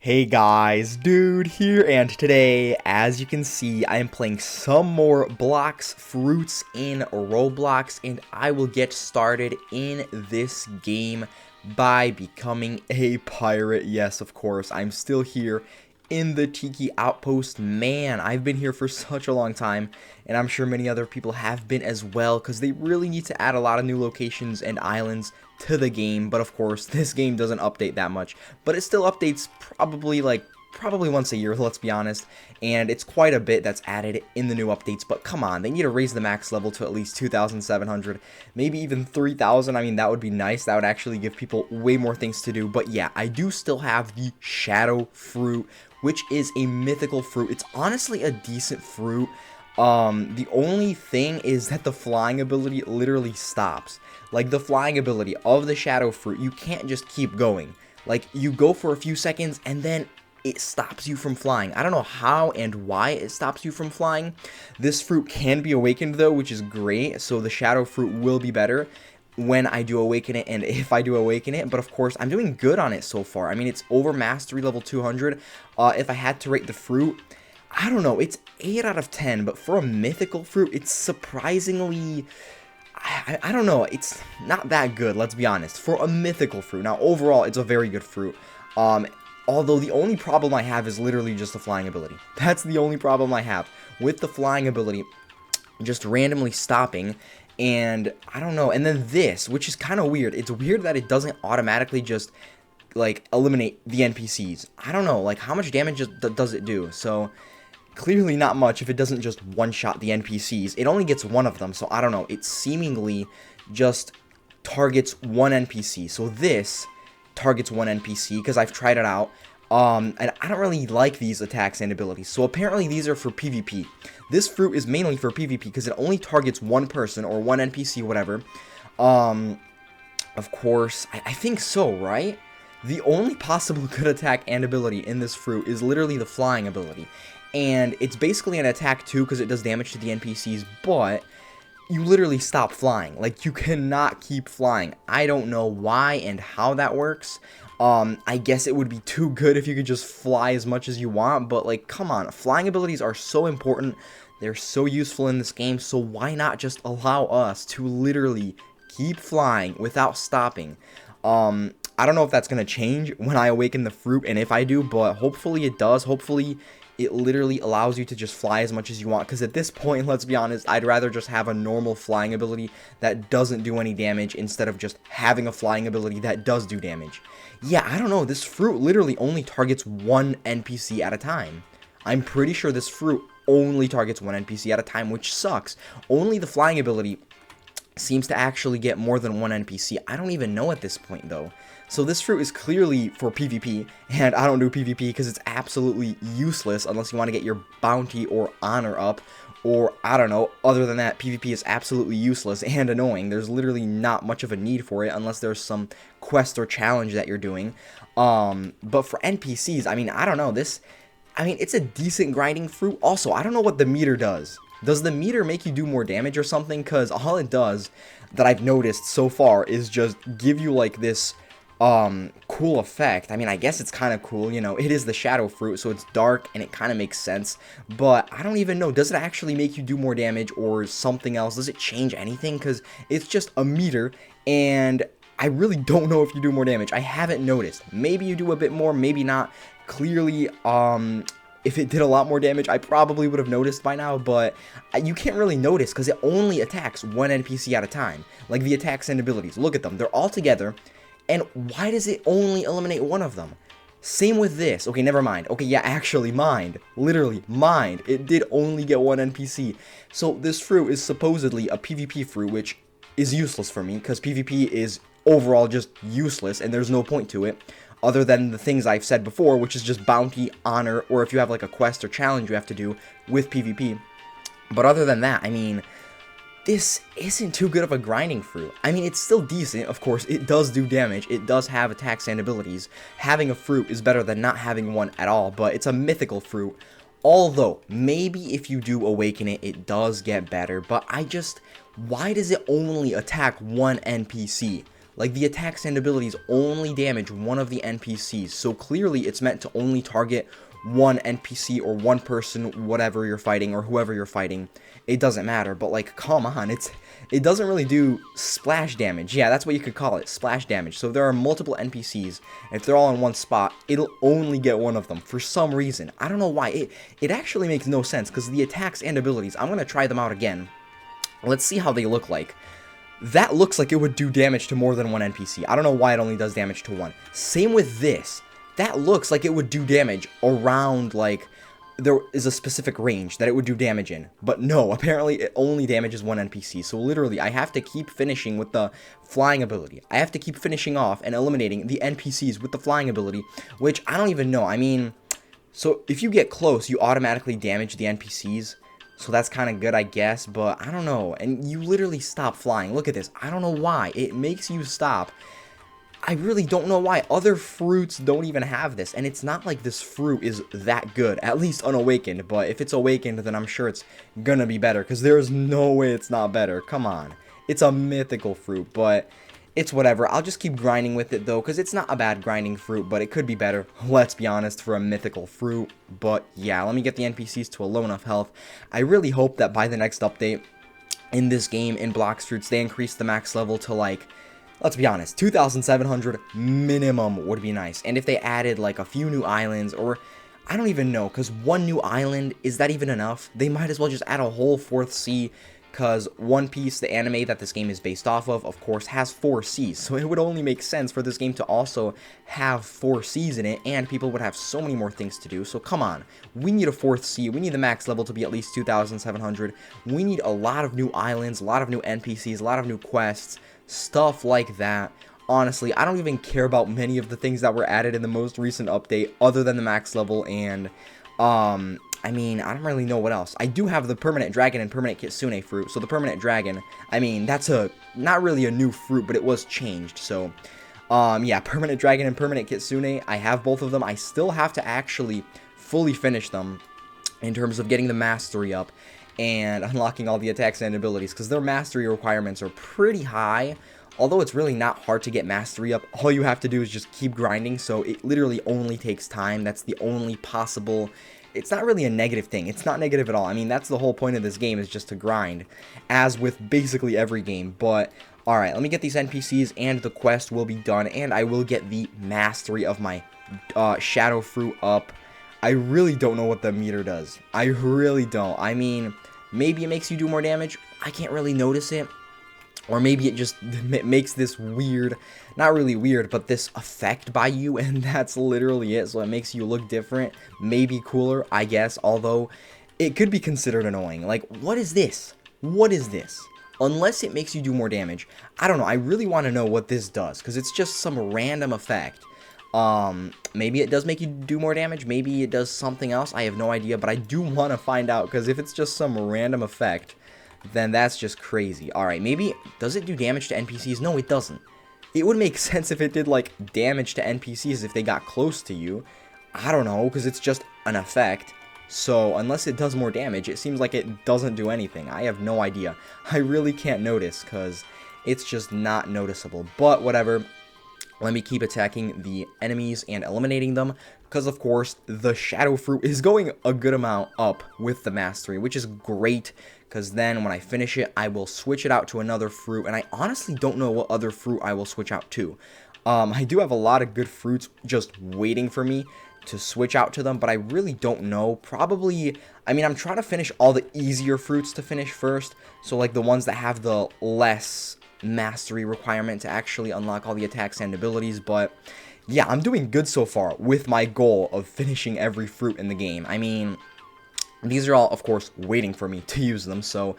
Hey guys, Dude here, and today, as you can see, I am playing some more Blox Fruits in Roblox, and I will get started in this game by becoming a pirate. Yes, of course, I'm still here in the Tiki Outpost. Man, I've been here for such a long time, and I'm sure many other people have been as well, because they really need to add a lot of new locations and islands to the game. But of course, this game doesn't update that much, but it still updates probably once a year, let's be honest, and it's quite a bit that's added in the new updates. But come on, they need to raise the max level to at least 2,700, maybe even 3,000. I mean, that would be nice. That would actually give people way more things to do. But yeah, I do still have the shadow fruit, which is a mythical fruit. It's honestly a decent fruit. The only thing is that the flying ability literally stops. Like, the flying ability of the shadow fruit, you can't just keep going. Like, you go for a few seconds and then it stops you from flying. I don't know how and why it stops you from flying. This fruit can be awakened though, which is great. So the shadow fruit will be better when I do awaken it, and if I do awaken it. But of course, I'm doing good on it so far. I mean, it's over mastery level 200. If I had to rate the fruit, I don't know, it's 8 out of 10, but for a mythical fruit, it's surprisingly, I don't know, it's not that good, let's be honest, for a mythical fruit. Now, overall, it's a very good fruit. Although the only problem I have is literally just the flying ability. That's the only problem I have with the flying ability, just randomly stopping. And I don't know, and then this, which is kind of weird. It's weird that it doesn't automatically just like eliminate the NPCs. I don't know, like, how much damage does it do? So clearly not much if it doesn't just one-shot the NPCs. It only gets one of them, so I don't know. It seemingly just targets one NPC. So this targets one NPC because I've tried it out. And I don't really like these attacks and abilities. So apparently these are for PvP. This fruit is mainly for PvP because it only targets one person or one NPC, whatever. Of course, I think so, right? The only possible good attack and ability in this fruit is literally the flying ability. And it's basically an attack too because it does damage to the NPCs, but you literally stop flying. Like, you cannot keep flying. I don't know why and how that works. I guess it would be too good if you could just fly as much as you want, but like, come on, flying abilities are so important. They're so useful in this game, so why not just allow us to literally keep flying without stopping? I don't know if that's going to change when I awaken the fruit, and if I do, but hopefully it does. Hopefully it literally allows you to just fly as much as you want, because at this point, let's be honest, I'd rather just have a normal flying ability that doesn't do any damage instead of just having a flying ability that does do damage. Yeah, I don't know, this fruit literally only targets one NPC at a time. I'm pretty sure this fruit only targets one NPC at a time, which sucks. Only the flying ability seems to actually get more than one NPC. I don't even know at this point though. So this fruit is clearly for PvP, and I don't do PvP because it's absolutely useless unless you want to get your bounty or honor up, or I don't know. Other than that, PvP is absolutely useless and annoying. There's literally not much of a need for it unless there's some quest or challenge that you're doing. But for NPCs, I mean, I don't know, it's a decent grinding fruit. Also, I don't know what the meter does. Does the meter make you do more damage or something? Because all it does that I've noticed so far is just give you like this cool effect. I mean, I guess it's kind of cool, you know, it is the shadow fruit, so it's dark and it kind of makes sense, but I don't even know, does it actually make you do more damage or something else? Does it change anything? Because it's just a meter, and I really don't know if you do more damage. I haven't noticed. Maybe you do a bit more, maybe not. Clearly, if it did a lot more damage, I probably would have noticed by now, but you can't really notice because it only attacks one NPC at a time. Like, the attacks and abilities, look at them, they're all together. And why does it only eliminate one of them? Same with this. Okay, never mind. Okay, yeah, actually, mind. Literally, mind. It did only get one NPC. So this fruit is supposedly a PvP fruit, which is useless for me, because PvP is overall just useless, and there's no point to it, other than the things I've said before, which is just bounty, honor, or if you have like a quest or challenge you have to do with PvP. But other than that, I mean, this isn't too good of a grinding fruit. I mean, it's still decent, of course, it does do damage, it does have attacks and abilities. Having a fruit is better than not having one at all, but it's a mythical fruit. Although, maybe if you do awaken it, it does get better, but why does it only attack one NPC? Like, the attacks and abilities only damage one of the NPCs, so clearly it's meant to only target one NPC or one person, whatever you're fighting, or whoever you're fighting. It doesn't matter, but, like, come on, it doesn't really do splash damage. Yeah, that's what you could call it, splash damage. So if there are multiple NPCs, if they're all in one spot, it'll only get one of them for some reason. I don't know why. It actually makes no sense, because the attacks and abilities, I'm going to try them out again. Let's see how they look like. That looks like it would do damage to more than one NPC. I don't know why it only does damage to one. Same with this. That looks like it would do damage around, like, there is a specific range that it would do damage in. But no, apparently it only damages one NPC. So literally, I have to keep finishing with the flying ability. I have to keep finishing off and eliminating the NPCs with the flying ability, which I don't even know. I mean, so if you get close, you automatically damage the NPCs. So that's kind of good, I guess, but I don't know. And you literally stop flying. Look at this. I don't know why. It makes you stop. I really don't know why. Other fruits don't even have this. And it's not like this fruit is that good. At least unawakened. But if it's awakened, then I'm sure it's gonna be better. Because there's no way it's not better. Come on. It's a mythical fruit, but it's whatever. I'll just keep grinding with it, though, because it's not a bad grinding fruit, but it could be better, let's be honest, for a mythical fruit. But yeah, let me get the NPCs to a low enough health. I really hope that by the next update in this game, in Blox Fruits, they increase the max level to, like, let's be honest, 2,700 minimum would be nice. And if they added, like, a few new islands, or I don't even know, because one new island, is that even enough? They might as well just add a whole 4th sea, because One Piece, the anime that this game is based off of course, has 4 seas, so it would only make sense for this game to also have 4 seas in it, and people would have so many more things to do. So come on, we need a 4th sea, we need the max level to be at least 2,700, we need a lot of new islands, a lot of new NPCs, a lot of new quests, stuff like that. Honestly, I don't even care about many of the things that were added in the most recent update, other than the max level, and, I mean, I don't really know what else. I do have the permanent dragon and permanent kitsune fruit. So the permanent dragon, I mean, that's not really a new fruit, but it was changed. So, yeah, permanent dragon and permanent kitsune, I have both of them. I still have to actually fully finish them in terms of getting the mastery up and unlocking all the attacks and abilities, because their mastery requirements are pretty high. Although it's really not hard to get mastery up, all you have to do is just keep grinding, so it literally only takes time. That's the only possible. It's not really a negative thing. It's not negative at all. I mean, that's the whole point of this game, is just to grind, as with basically every game. But, alright, let me get these NPCs, and the quest will be done, and I will get the mastery of my shadow fruit up. I really don't know what the meter does. I really don't. I mean, maybe it makes you do more damage. I can't really notice it. Or maybe it just makes this weird, not really weird, but this effect by you, and that's literally it. So it makes you look different, maybe cooler, I guess, although it could be considered annoying. Like, what is this? What is this? Unless it makes you do more damage. I don't know, I really want to know what this does, because it's just some random effect. Maybe it does make you do more damage, maybe it does something else, I have no idea, but I do want to find out, because if it's just some random effect, then that's just crazy. Alright, maybe, does it do damage to NPCs? No, it doesn't. It would make sense if it did, like, damage to NPCs if they got close to you. I don't know, because it's just an effect. So, unless it does more damage, it seems like it doesn't do anything. I have no idea. I really can't notice, because it's just not noticeable. But, whatever. Let me keep attacking the enemies and eliminating them, because of course the shadow fruit is going a good amount up with the mastery, which is great, because then when I finish it, I will switch it out to another fruit, and I honestly don't know what other fruit I will switch out to. I do have a lot of good fruits just waiting for me to switch out to them, but I really don't know. Probably, I mean, I'm trying to finish all the easier fruits to finish first, so like the ones that have the less mastery requirement to actually unlock all the attacks and abilities. But yeah, I'm doing good so far with my goal of finishing every fruit in the game. I mean, these are all, of course, waiting for me to use them, so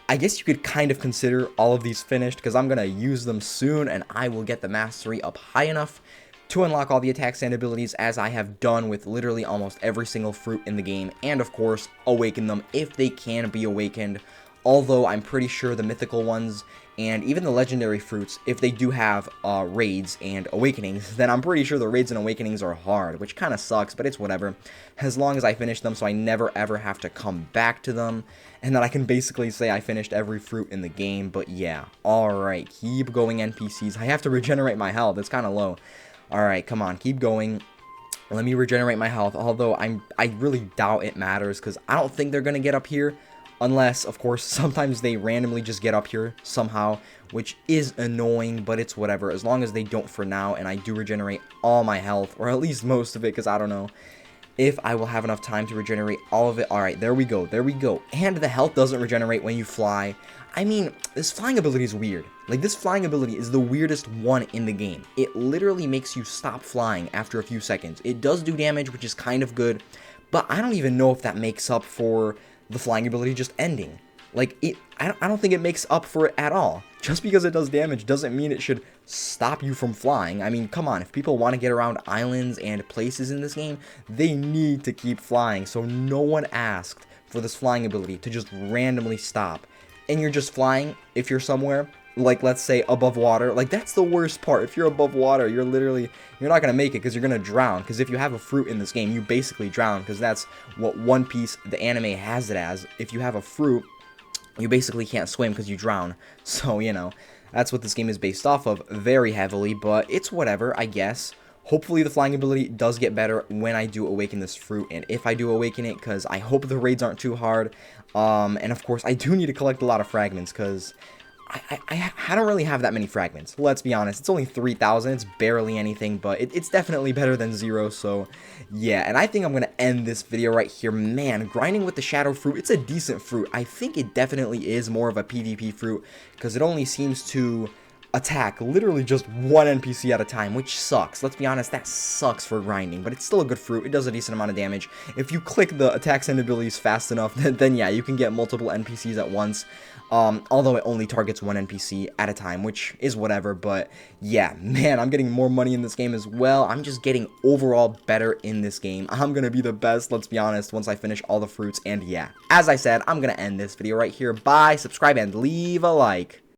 I guess you could kind of consider all of these finished, because I'm going to use them soon, and I will get the mastery up high enough to unlock all the attacks and abilities, as I have done with literally almost every single fruit in the game, and of course, awaken them if they can be awakened. Although I'm pretty sure the mythical ones and even the legendary fruits, if they do have raids and awakenings, then I'm pretty sure the raids and awakenings are hard, which kind of sucks, but it's whatever. As long as I finish them, so I never ever have to come back to them, and then I can basically say I finished every fruit in the game. But yeah, alright, keep going, NPCs. I have to regenerate my health, it's kind of low. Alright, come on, keep going. Let me regenerate my health, although I really doubt it matters, because I don't think they're going to get up here. Unless, of course, sometimes they randomly just get up here somehow, which is annoying, but it's whatever. As long as they don't for now, and I do regenerate all my health, or at least most of it, because I don't know if I will have enough time to regenerate all of it. Alright, there we go, there we go. And the health doesn't regenerate when you fly. I mean, this flying ability is weird. Like, this flying ability is the weirdest one in the game. It literally makes you stop flying after a few seconds. It does do damage, which is kind of good, but I don't even know if that makes up for the flying ability just ending. Like, I don't think it makes up for it at all. Just because it does damage doesn't mean it should stop you from flying. I mean, come on, if people want to get around islands and places in this game, they need to keep flying. So no one asked for this flying ability to just randomly stop. And you're just flying if you're somewhere, like, let's say above water. Like, that's the worst part. If you're above water, you're not gonna make it, because you're gonna drown. Because if you have a fruit in this game, you basically drown, because that's what One Piece, the anime, has it as. If you have a fruit, you basically can't swim because you drown. So, you know, that's what this game is based off of very heavily, but it's whatever, I guess. Hopefully the flying ability does get better when I do awaken this fruit, and if I do awaken it, because I hope the raids aren't too hard. And of course, I do need to collect a lot of fragments, because I don't really have that many fragments. Let's be honest, it's only 3,000, it's barely anything, but it's definitely better than 0, so yeah. And I think I'm going to end this video right here. Man, grinding with the shadow fruit, it's a decent fruit. I think it definitely is more of a PvP fruit, because it only seems to attack literally just one NPC at a time, which sucks. Let's be honest, that sucks for grinding, but it's still a good fruit. It does a decent amount of damage. If you click the attacks and abilities fast enough, then yeah, you can get multiple NPCs at once. Although it only targets one NPC at a time, which is whatever. But yeah, man, I'm getting more money in this game as well. I'm just getting overall better in this game. I'm gonna be the best, let's be honest, once I finish all the fruits. And yeah, as I said, I'm gonna end this video right here. Bye, subscribe, and leave a like.